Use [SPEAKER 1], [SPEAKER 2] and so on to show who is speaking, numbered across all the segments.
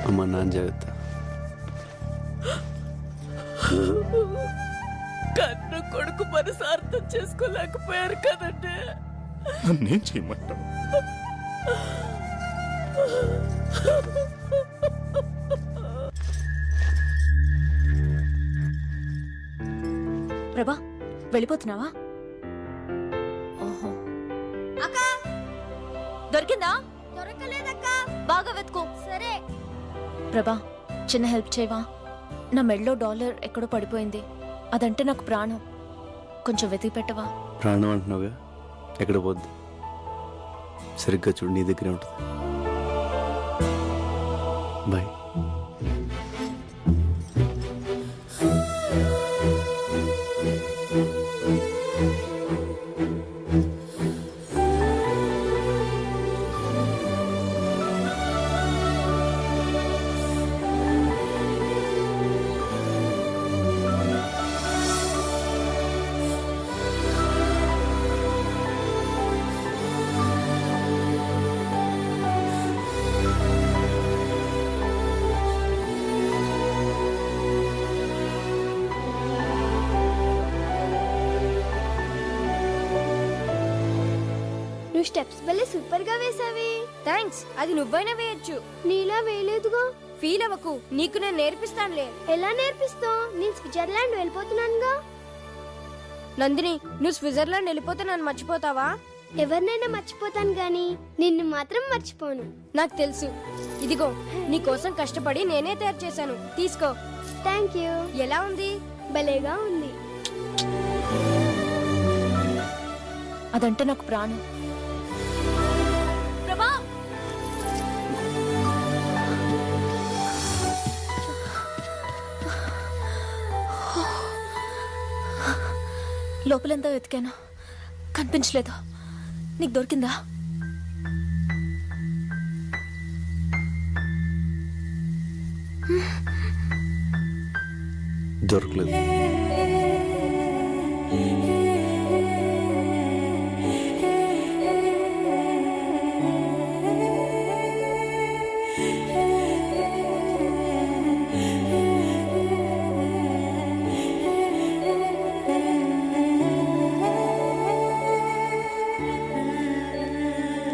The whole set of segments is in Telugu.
[SPEAKER 1] అమ్మ నాన్న జాగ్రత్త.
[SPEAKER 2] కన్న కొడుకు మనసు అర్థం చేసుకోలేకపోయారు కదండి.
[SPEAKER 3] నన్నేం చేయమంటావు?
[SPEAKER 4] ప్రభా వెళ్ళిపోతున్నావా? ఓహో
[SPEAKER 5] అక్కా
[SPEAKER 4] దొరికిందా?
[SPEAKER 5] దొరకలేదక్కా.
[SPEAKER 4] బాగా వెతుకో.
[SPEAKER 5] సరే.
[SPEAKER 4] ప్రభా చిన్న హెల్ప్ చేయవా? నా మెడలో $1 ఎక్కడో పడిపోయింది. అదంటే నాకు ప్రాణం. కొంచెం వెతికి పెట్టవా?
[SPEAKER 1] ప్రాణం అంటున్నావుగా, ఎక్కడ పోద్ది? సరిగ్గా చూడు, నీ దగ్గరే ఉంటుంది. బాయ్.
[SPEAKER 5] నువ్వు స్టెప్స్ భలే సూపర్ గా వేసావి. థ్యాంక్స్. అది నువ్వైనా వేయొచ్చు. నీలా వేయలేదుగా. ఫీల్ అవ్వకు, నీకు నేను నేర్పిస్తానులే. ఎలా నేర్పిస్తావు? నేను స్విట్జర్లాండ్ వెళ్ళిపోతున్నానుగా. నందిని, నువ్వు స్విట్జర్లాండ్ వెళ్ళిపోతే నన్ను మర్చిపోతావా? ఎవరినైనా మర్చిపోతాను గాని నిన్ను మాత్రం మర్చిపోను. నాకు తెలుసు. ఇదిగో నీ కోసం కష్టపడి నేనే తయారు చేశాను. తీసుకో. Thank you. ఎలా ఉంది? భలేగా ఉంది.
[SPEAKER 4] అదంటే నాకు ప్రాణం. ప్రభా లోపలంతా వెతికాను, కనిపించలేదు. నీకు దొరికిందా?
[SPEAKER 1] దొరకలేదు.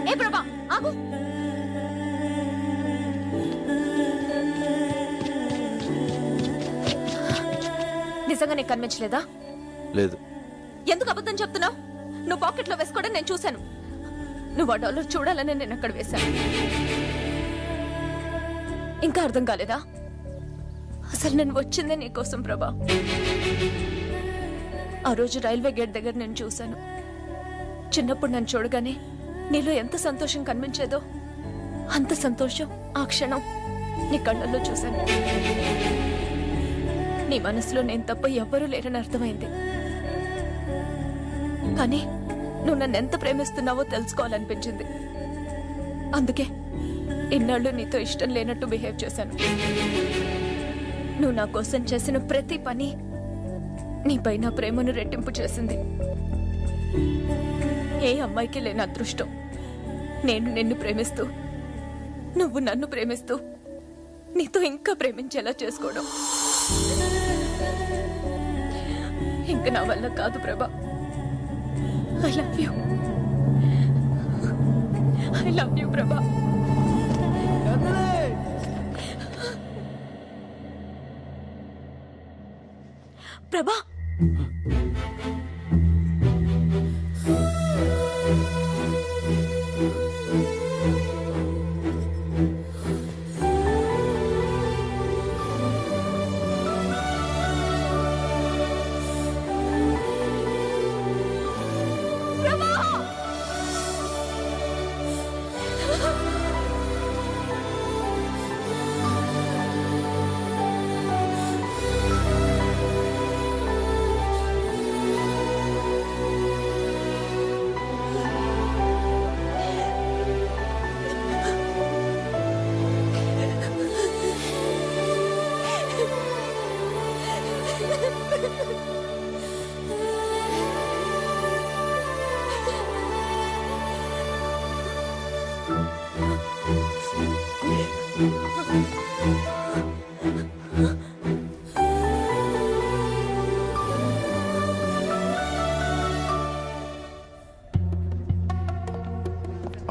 [SPEAKER 4] ఏ ప్రభా ఆగు. నిజంగా నీకు కనిపించలేదా?
[SPEAKER 1] లేదు.
[SPEAKER 4] ఎందుకు అబద్ధం చెప్తున్నావు? నువ్వు పాకెట్లో వేసుకోవడం నేను చూశాను. నువ్వు $1 చూడాలని నేను అక్కడ వేశాను. ఇంకా అర్థం కాలేదా? అసలు నేను వచ్చిందే నీకోసం ప్రభా. ఆ రోజు రైల్వే గేట్ దగ్గర నేను చూశాను. చిన్నప్పుడు నన్ను చూడగానే నీలో ఎంత సంతోషం కనిపించేదో అంత సంతోషం ఆ క్షణం నీ కళ్ళల్లో చూశాను. నీ మనసులో నేను తప్ప ఎవ్వరూ లేరని అర్థమైంది. కానీ నువ్వు నన్ను ఎంత ప్రేమిస్తున్నావో తెలుసుకోవాలనిపించింది. అందుకే ఇన్నాళ్ళు నీతో ఇష్టం లేనట్టు బిహేవ్ చేశాను. నువ్వు నా కోసం చేసిన ప్రతి పని నీపై నా ప్రేమను రెట్టింపు చేసింది. ఏ అమ్మాయికి లేని అదృష్టం నేను నిన్ను ప్రేమిస్తూ నువ్వు నన్ను ప్రేమిస్తూ నీతో ఇంకా ప్రేమించేలా చేసుకోవడం. ఇంక నా వల్ల కాదు ప్రభా. I love you. I love you ప్రభా. ప్రభా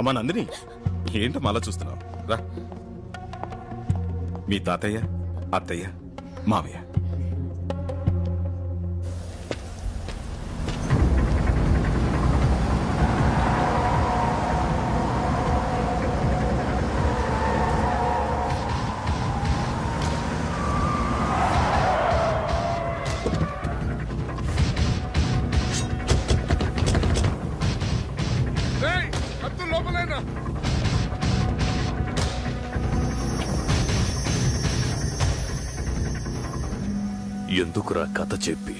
[SPEAKER 3] అమ్మా నందిని, ఏంటమ్మా అలా చూస్తున్నావు? రా. మీ తాతయ్య, అత్తయ్య, మామయ్య.
[SPEAKER 6] ఎందుకురా కథ చెప్పి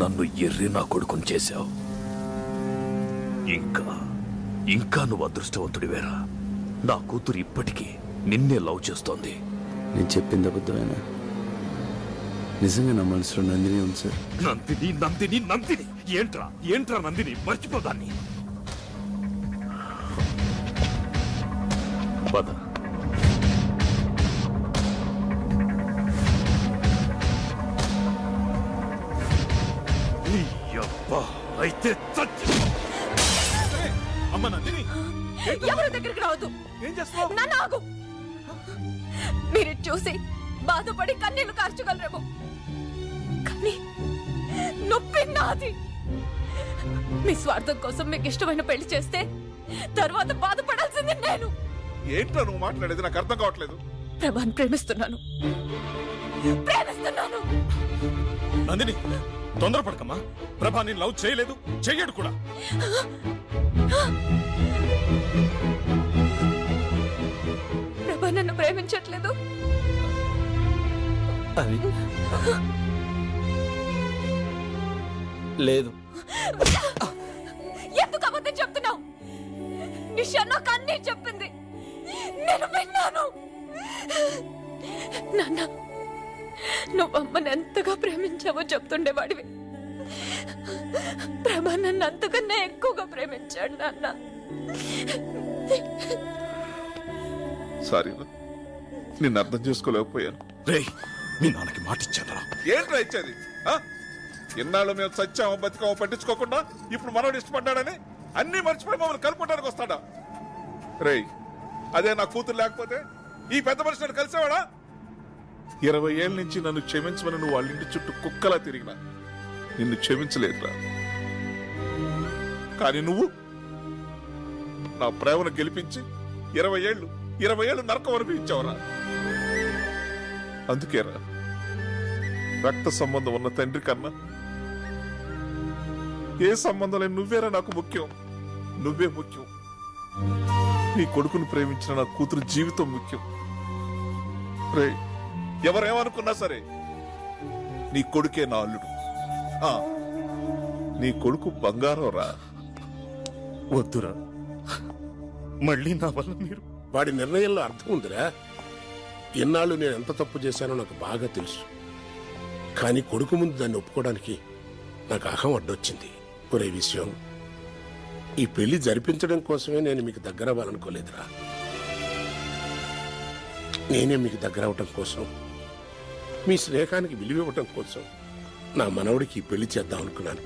[SPEAKER 6] నన్ను ఎర్రి నా కొడుకుని చేశావు? ఇంకా నువ్వు అదృష్టవంతుడివేరా. నా కూతురు ఇప్పటికీ నిన్నే లవ్ చేస్తోంది.
[SPEAKER 1] నేను చెప్పింది అబద్ధమేనా? నిజంగా నా మనసులో నందిని ఉంది సార్.
[SPEAKER 3] నందిని నందిని నందిని ఏంట్రా నందిని, మర్చిపోదాన్ని.
[SPEAKER 6] పద.
[SPEAKER 3] అయితే అమ్మ నందిని,
[SPEAKER 4] ఎవరి దగ్గరికి రావద్దు.
[SPEAKER 3] ఏం చేస్తావు?
[SPEAKER 4] నన్ను ఆగు. మీరు చూసి బాధపడి కన్నీళ్లు కార్చగలరేమో, కానీ నొప్పి నాది. మీ స్వార్థం కోసం మీకు ఇష్టమైన పెళ్లి చేస్తే తర్వాత బాధపడాల్సింది నేను.
[SPEAKER 3] ఏంట్రా నువ్వు మాట్లాడేది? నాకు అర్థం కావట్లేదు.
[SPEAKER 4] ప్రభాని ప్రేమిస్తున్నాను.
[SPEAKER 3] నందిని, తొందరపడకమ్మా. ప్రభా నేను లవ్ చేయలేదు, చెయ్యడు కూడా.
[SPEAKER 4] ప్రభా నన్ను ప్రేమించట్లేదు.
[SPEAKER 1] అది లేదు.
[SPEAKER 4] ఎందుకు అబద్ధం చెప్తున్నావు? నిషా నాకు అన్నీ చెప్పింది, నేను విన్నాను. నాన్న, నువ్వు అమ్మని ఎంతగా ప్రేమించావో చెప్తుండేవాడివి. ప్రభా నన్ను అంతకన్నా ఎక్కువగా ప్రేమించాడు నాన్న.
[SPEAKER 3] సారీ, నిన్ను అర్థం చేసుకోలేకపోయాను. రేయ్, మీ నాన్నకి మాట ఇచ్చాను. ఏంట్రా ఇచ్చేది? ఎన్నాళ్ళు మేము చచ్చామో బతికామో పట్టించుకోకుండా ఇప్పుడు మనోడు ఇష్టపడ్డాడని అన్ని మర్చిపోయి మమ్మల్ని కలుపుకోవడానికి వస్తాడా? రేయ్, అదే నా కూతురు లేకపోతే ఈ పెద్ద మనిషి నన్ను కలిసేవాడా? 20 ఏళ్ళ నుంచి నన్ను క్షమించమని నువ్వు వాళ్ళ ఇంటి చుట్టూ కుక్కలా తిరిగినా నిన్ను క్షమించలేదురా. కానీ నువ్వు నా ప్రేమను గెలిపించి 20 ఏళ్ళు నరకం అనిపించావురా. అందుకేరా రక్త సంబంధం ఉన్న తండ్రి కన్నా ఏ సంబంధం లేని నువ్వేరా నాకు ముఖ్యం. నువ్వే ముఖ్యం. నీ కొడుకును ప్రేమించిన నా కూతురు జీవితం ముఖ్యం. రే, ఎవరేమనుకున్నా సరే నీ కొడుకే నా అల్లుడు. నీ కొడుకు బంగారం రా.
[SPEAKER 7] వద్దురా, మళ్ళీ నా వల్ల మీరు.
[SPEAKER 8] వాడి నిర్ణయంలో అర్థం ఉందిరా. ఎన్నాళ్ళు నేను ఎంత తప్పు చేశానో నాకు బాగా తెలుసు. కానీ కొడుకు ముందు దాన్ని ఒప్పుకోవడానికి నాకు అహం అడ్డొచ్చింది. ఒరే విషయం, ఈ పెళ్లి జరిపించడం కోసమే నేను మీకు దగ్గర అవ్వాలనుకోలేదురా. నేనే మీకు దగ్గర అవటం కోసం, మీ స్నేహానికి విలువ ఇవ్వటం కోసం నా మనవడికి ఈ పెళ్లి చేద్దాం అనుకున్నాను.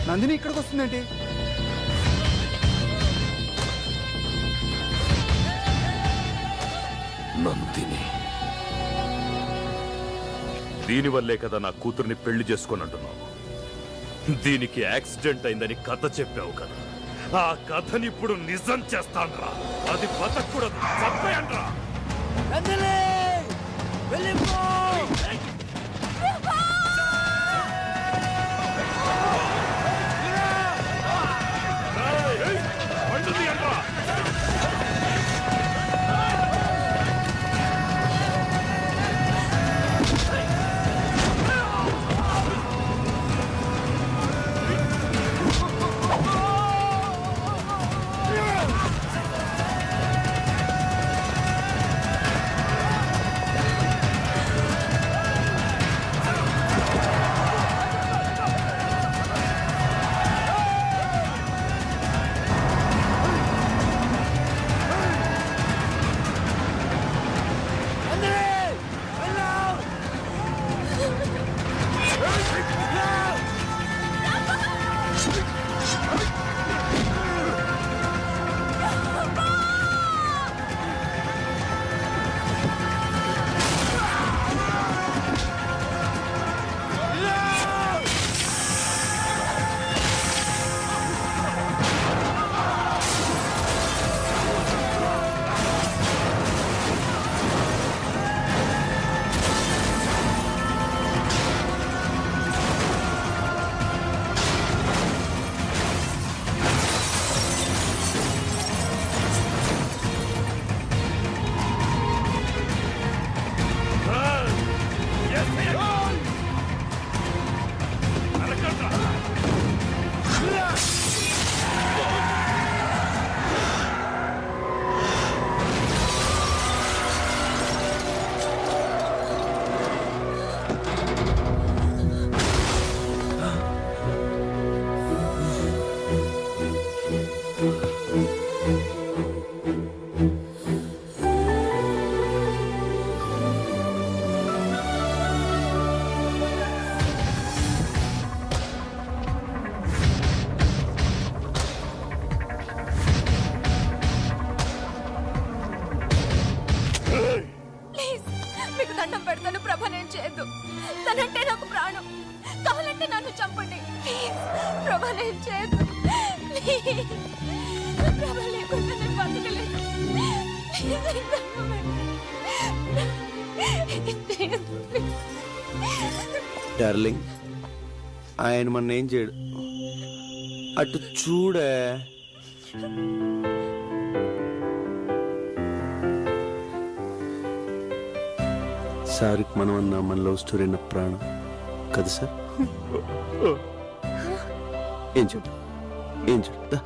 [SPEAKER 9] నందిని ఇక్కడికి వస్తుందేంటి?
[SPEAKER 6] నందిని, దీనివల్లే కదా నా కూతుర్ని పెళ్లి చేసుకొని అంటున్నావు. దీనికి యాక్సిడెంట్ అయిందని కథ చెప్పావు కదా, ఆ కథని ఇప్పుడు నిజం చేస్తాన్రా. అది బతకూడదు, చంపేయండ్రా.
[SPEAKER 4] చంపండి ప్లీజ్ ప్రభా నేను చేయదు ప్లీజ్ ప్రభా లేకుండా నేను బతకలేను ప్లీజ్
[SPEAKER 1] డార్లింగ్ ఆయన మన ఏం చేయడు అటు చూడే సార్కి మనం అన్న మన లవ్ స్టోరీ నా ప్రాణం కదా సార్ ఏం చూడు దా